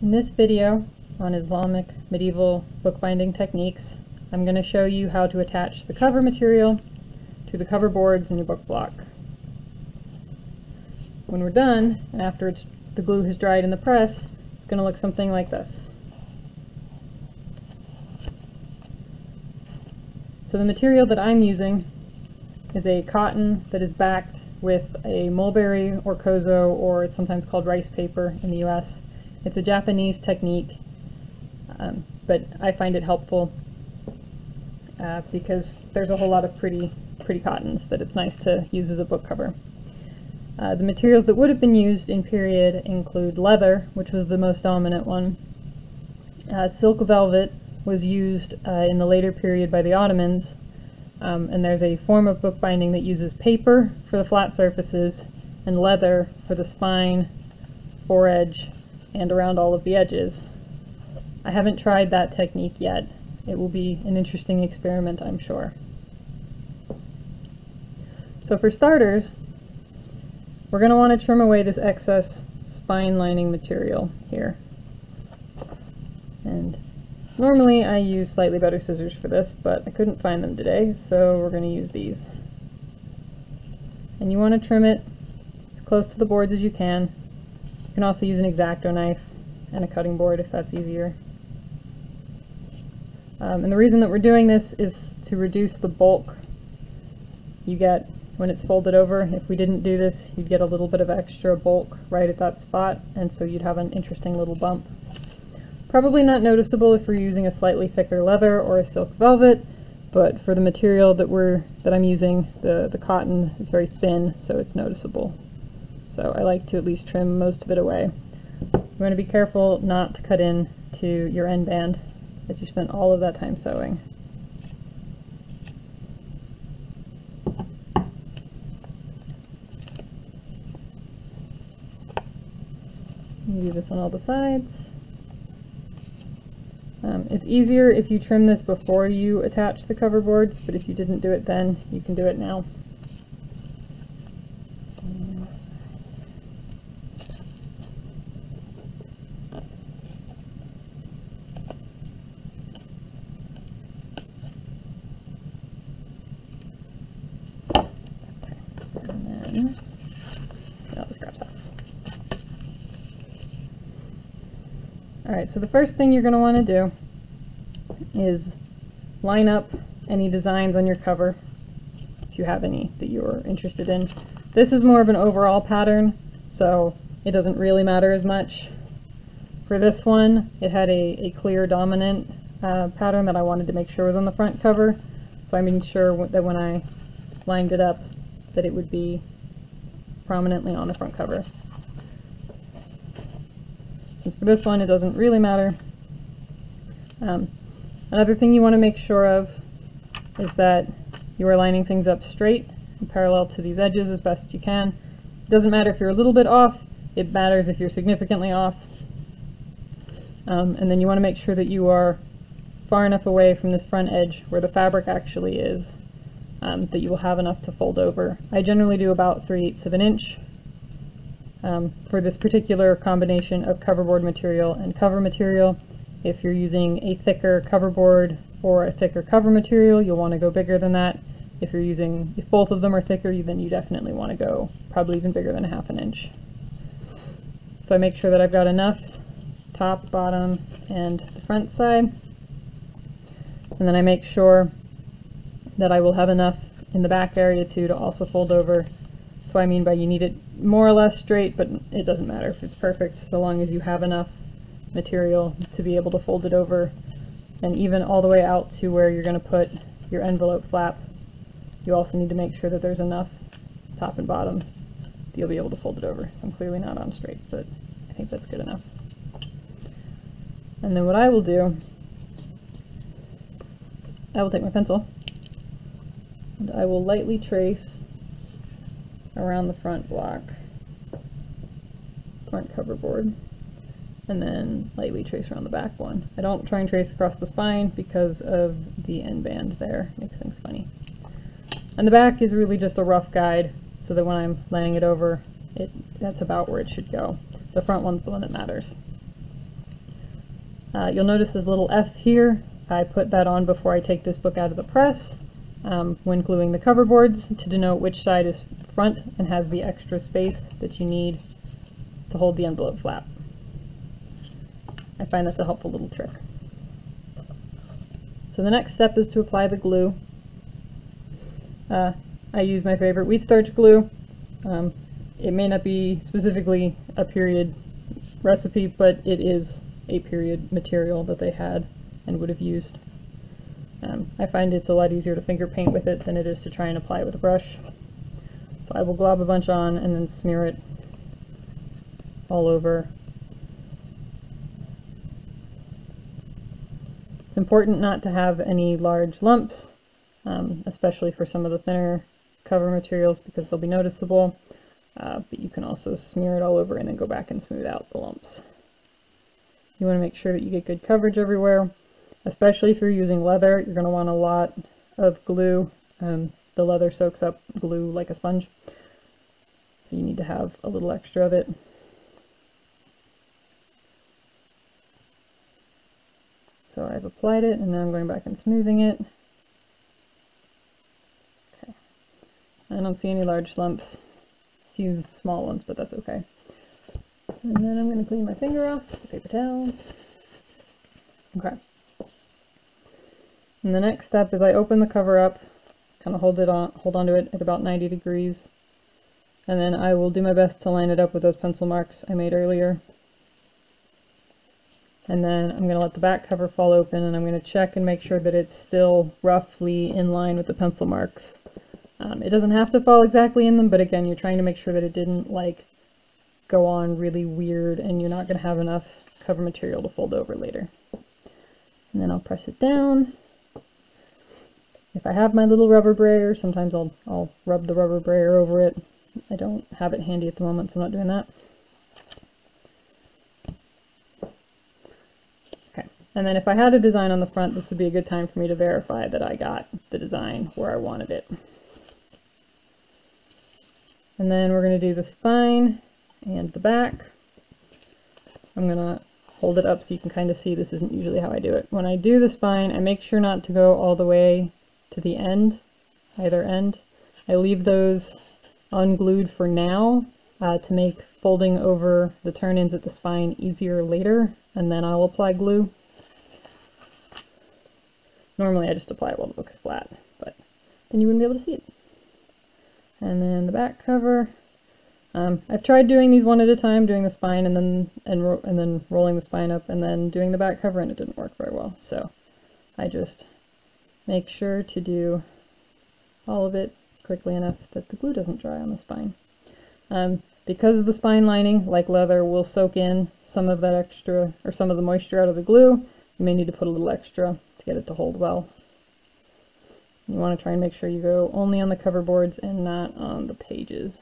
In this video on Islamic medieval bookbinding techniques, I'm going to show you how to attach the cover material to the cover boards in your book block. When we're done, and after the glue has dried in the press, it's going to look something like this. So the material that I'm using is a cotton that is backed with a mulberry or kozo, or it's sometimes called rice paper in the US. It's a Japanese technique, but I find it helpful because there's a whole lot of pretty cottons that it's nice to use as a book cover. The materials that would have been used in period include leather, which was the most dominant one. Silk velvet was used in the later period by the Ottomans, and there's a form of bookbinding that uses paper for the flat surfaces and leather for the spine, fore-edge, and around all of the edges. I haven't tried that technique yet. It will be an interesting experiment, I'm sure. So for starters, we're going to want to trim away this excess spine lining material here. And normally I use slightly better scissors for this, but I couldn't find them today, so we're going to use these. And you want to trim it as close to the boards as you can. You can also use an X-Acto knife and a cutting board if that's easier. And the reason that we're doing this is to reduce the bulk you get when it's folded over. If we didn't do this, you'd get a little bit of extra bulk right at that spot, and so you'd have an interesting little bump. Probably not noticeable if we're using a slightly thicker leather or a silk velvet, but for the material that I'm using, the cotton is very thin, so it's noticeable. So I like to at least trim most of it away. You want to be careful not to cut in to your end band that you spent all of that time sewing. You do this on all the sides. It's easier if you trim this before you attach the cover boards, but if you didn't do it then, you can do it now. Get all the scraps off. Alright, so the first thing you're going to want to do is line up any designs on your cover, if you have any that you're interested in. This is more of an overall pattern, so it doesn't really matter as much. For this one, it had a clear dominant pattern that I wanted to make sure was on the front cover, so I made sure that when I lined it up that it would be prominently on the front cover. Since for this one it doesn't really matter. Another thing you want to make sure of is that you are lining things up straight and parallel to these edges as best you can. It doesn't matter if you're a little bit off, it matters if you're significantly off. And then you want to make sure that you are far enough away from this front edge where the fabric actually is, that you will have enough to fold over. I generally do about 3/8 of an inch for this particular combination of coverboard material and cover material. If you're using a thicker coverboard or a thicker cover material, you'll want to go bigger than that. If both of them are thicker, then you definitely want to go probably even bigger than 1/2 inch. So I make sure that I've got enough top, bottom, and the front side. And then I make sure that I will have enough in the back area too to also fold over. So I mean by you need it more or less straight, but it doesn't matter if it's perfect so long as you have enough material to be able to fold it over. And even all the way out to where you're going to put your envelope flap, you also need to make sure that there's enough top and bottom that you'll be able to fold it over. So I'm clearly not on straight, but I think that's good enough. And then what I will do, I will take my pencil and I will lightly trace around the front block, front cover board, and then lightly trace around the back one. I don't try and trace across the spine because of the end band there. It makes things funny. And the back is really just a rough guide so that when I'm laying it over, that's about where it should go. The front one's the one that matters. You'll notice this little F here. I put that on before I take this book out of the press when gluing the cover boards to denote which side is front and has the extra space that you need to hold the envelope flap. I find that's a helpful little trick. So the next step is to apply the glue. I use my favorite wheat starch glue. It may not be specifically a period recipe, but it is a period material that they had and would have used. I find it's a lot easier to finger paint with it than it is to try and apply it with a brush. So I will glob a bunch on and then smear it all over. It's important not to have any large lumps, especially for some of the thinner cover materials because they'll be noticeable, but you can also smear it all over and then go back and smooth out the lumps. You want to make sure that you get good coverage everywhere, especially if you're using leather. You're going to want a lot of glue. The leather soaks up glue like a sponge, so you need to have a little extra of it. So I've applied it, and now I'm going back and smoothing it. Okay. I don't see any large lumps. A few small ones, but that's okay. And then I'm going to clean my finger off with a paper towel. Okay. And the next step is I open the cover up, kind of hold onto it at about 90 degrees, and then I will do my best to line it up with those pencil marks I made earlier. And then I'm going to let the back cover fall open, and I'm going to check and make sure that it's still roughly in line with the pencil marks. It doesn't have to fall exactly in them, but again, you're trying to make sure that it didn't like go on really weird and you're not going to have enough cover material to fold over later. And then I'll press it down. If I have my little rubber brayer, sometimes I'll rub the rubber brayer over it. I don't have it handy at the moment, so I'm not doing that. Okay, and then if I had a design on the front, this would be a good time for me to verify that I got the design where I wanted it. And then we're going to do the spine and the back. I'm going to hold it up so you can kind of see this isn't usually how I do it. When I do the spine, I make sure not to go all the way to the end, either end. I leave those unglued for now to make folding over the turn-ins at the spine easier later, and then I'll apply glue. Normally I just apply it while the book is flat, but then you wouldn't be able to see it. And then the back cover. I've tried doing these one at a time, doing the spine and then rolling the spine up and then doing the back cover, and it didn't work very well. So I just make sure to do all of it quickly enough that the glue doesn't dry on the spine. Because the spine lining, like leather, will soak in some of that extra, or some of the moisture out of the glue, you may need to put a little extra to get it to hold well. You want to try and make sure you go only on the cover boards and not on the pages.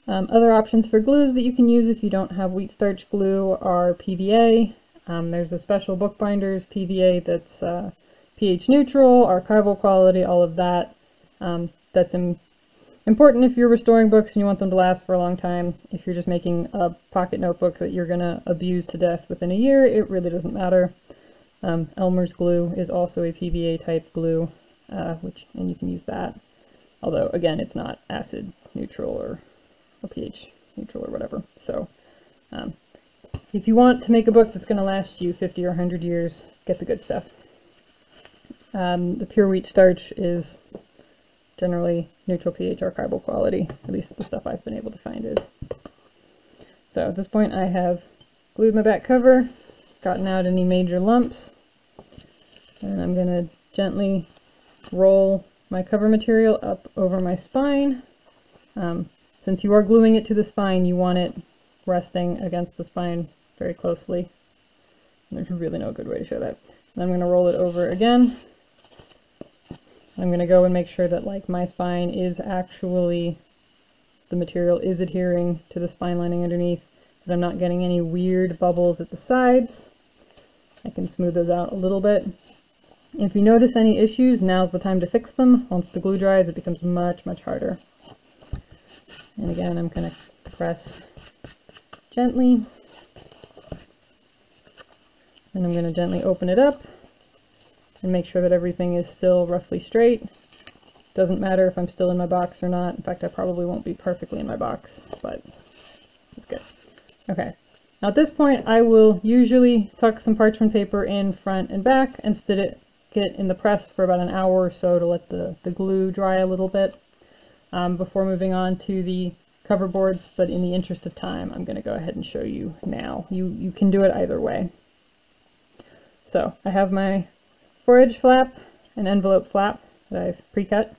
Other options for glues that you can use if you don't have wheat starch glue are PVA. There's a special Bookbinders PVA that's pH neutral, archival quality, all of that. That's important if you're restoring books and you want them to last for a long time. If you're just making a pocket notebook that you're going to abuse to death within a year, it really doesn't matter. Elmer's glue is also a PVA type glue, and you can use that. Although, again, it's not acid neutral or pH neutral or whatever. So, if you want to make a book that's going to last you 50 or 100 years, get the good stuff. The pure wheat starch is generally neutral pH archival quality, at least the stuff I've been able to find is. So at this point I have glued my back cover, gotten out any major lumps, and I'm going to gently roll my cover material up over my spine. Since you are gluing it to the spine, you want it resting against the spine very closely. And there's really no good way to show that. And I'm going to roll it over again. I'm going to go and make sure that like my spine is actually, the material is adhering to the spine lining underneath, that I'm not getting any weird bubbles at the sides. I can smooth those out a little bit. If you notice any issues, now's the time to fix them. Once the glue dries, it becomes much, much harder. And again, I'm going to press gently. And I'm going to gently open it up and make sure that everything is still roughly straight. Doesn't matter if I'm still in my box or not. In fact, I probably won't be perfectly in my box, but it's good. Okay. Now at this point, I will usually tuck some parchment paper in front and back and stick it in the press for about an hour or so to let the glue dry a little bit before moving on to the cover boards, but in the interest of time, I'm going to go ahead and show you now. You can do it either way. So I have my fore-edge flap and envelope flap that I've pre-cut.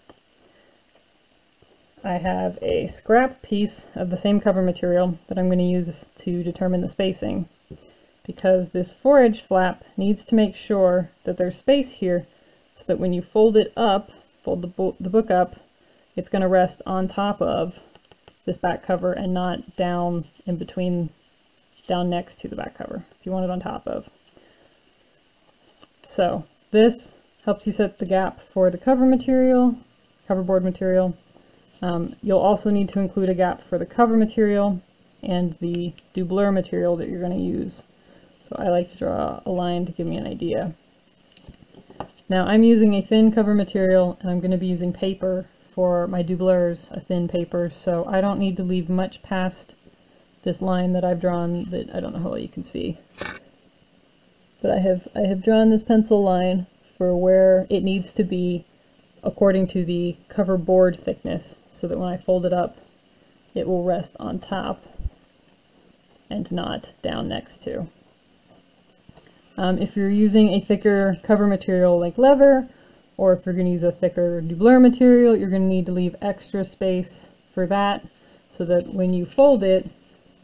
I have a scrap piece of the same cover material that I'm going to use to determine the spacing, because this fore-edge flap needs to make sure that there's space here so that when you fold it up, fold the book up, it's going to rest on top of this back cover and not down in between, down next to the back cover. So you want it on top of. So this helps you set the gap for the cover material, coverboard material. You'll also need to include a gap for the cover material and the doublure material that you're going to use. So I like to draw a line to give me an idea. Now I'm using a thin cover material and I'm going to be using paper for my doublures, a thin paper, so I don't need to leave much past this line that I've drawn that I don't know how well you can see. But I have drawn this pencil line for where it needs to be according to the cover board thickness, so that when I fold it up, it will rest on top and not down next to. If you're using a thicker cover material like leather, or if you're going to use a thicker doublure material, you're going to need to leave extra space for that, so that when you fold it,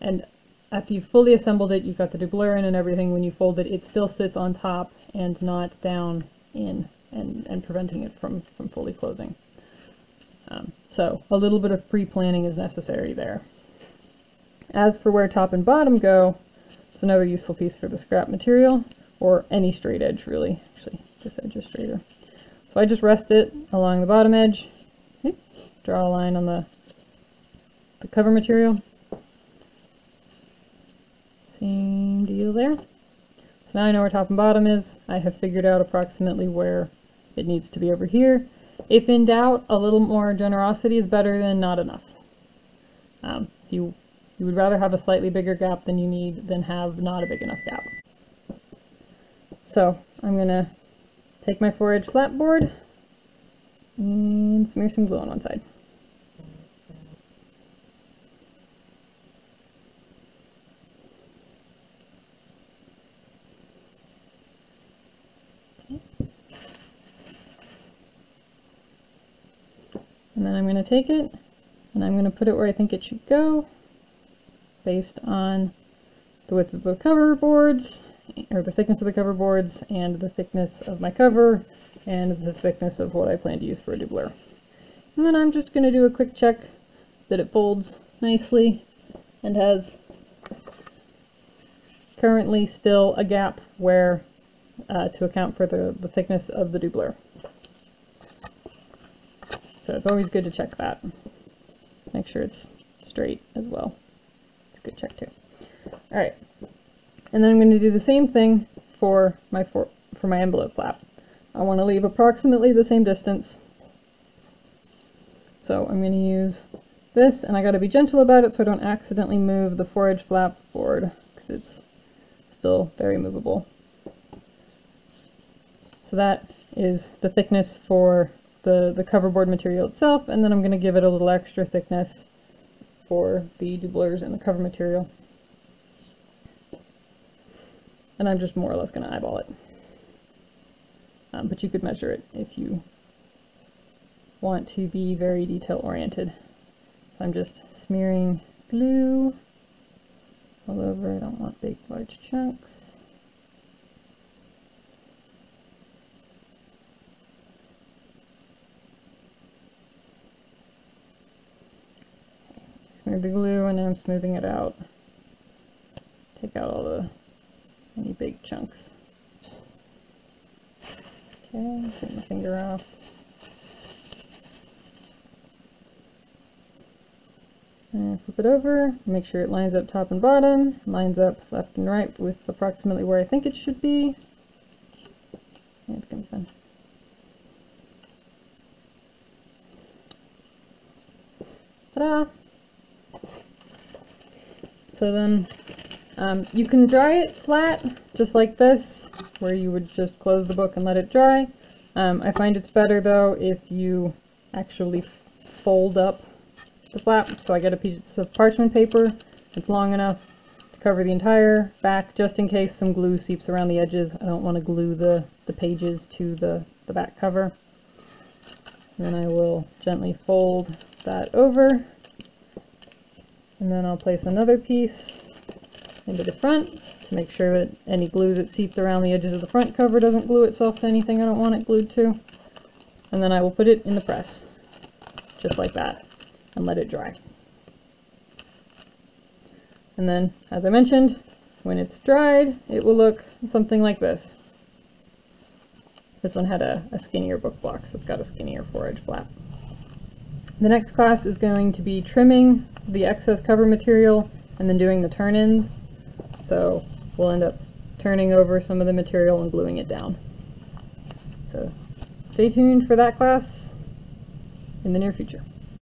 and after you've fully assembled it, you've got the doublure in and everything, when you fold it, it still sits on top and not down in and preventing it from fully closing. So a little bit of pre-planning is necessary there. As for where top and bottom go, it's another useful piece for the scrap material, or any straight edge really. Actually, this edge is straighter. So I just rest it along the bottom edge, draw a line on the cover material. Same deal there. So now I know where top and bottom is. I have figured out approximately where it needs to be over here. If in doubt, a little more generosity is better than not enough. So you would rather have a slightly bigger gap than you need than have not a big enough gap. So I'm going to take my fore-edge flat board and smear some glue on one side. And then I'm going to take it and I'm going to put it where I think it should go based on the width of the cover boards, or the thickness of the cover boards, and the thickness of my cover, and the thickness of what I plan to use for a doublure. And then I'm just going to do a quick check that it folds nicely and has currently still a gap where to account for the thickness of the doublure. So it's always good to check that. Make sure it's straight as well. It's a good check too. Alright, and then I'm going to do the same thing for my envelope flap. I want to leave approximately the same distance. So I'm going to use this, and I got to be gentle about it so I don't accidentally move the fore-edge flap board, because it's still very movable. So that is the thickness for the coverboard material itself, and then I'm going to give it a little extra thickness for the doublures and the cover material. And I'm just more or less going to eyeball it. But you could measure it if you want to be very detail oriented. So I'm just smearing glue all over. I don't want big large chunks. Smear the glue, and now I'm smoothing it out. Take out all any big chunks. Okay, take my finger off. And flip it over, make sure it lines up top and bottom, lines up left and right with approximately where I think it should be. Yeah, it's kind of fun. Ta-da! So then you can dry it flat, just like this, where you would just close the book and let it dry. I find it's better though if you actually fold up the flap. So I get a piece of parchment paper that's long enough to cover the entire back, just in case some glue seeps around the edges. I don't want to glue the pages to the back cover. And then I will gently fold that over, and then I'll place another piece into the front to make sure that any glue that seeped around the edges of the front cover doesn't glue itself to anything I don't want it glued to. And then I will put it in the press, just like that, and let it dry. And then, as I mentioned, when it's dried, it will look something like this. This one had a skinnier book block, so it's got a skinnier fore-edge flap. The next class is going to be trimming the excess cover material and then doing the turn-ins. So we'll end up turning over some of the material and gluing it down. So stay tuned for that class in the near future.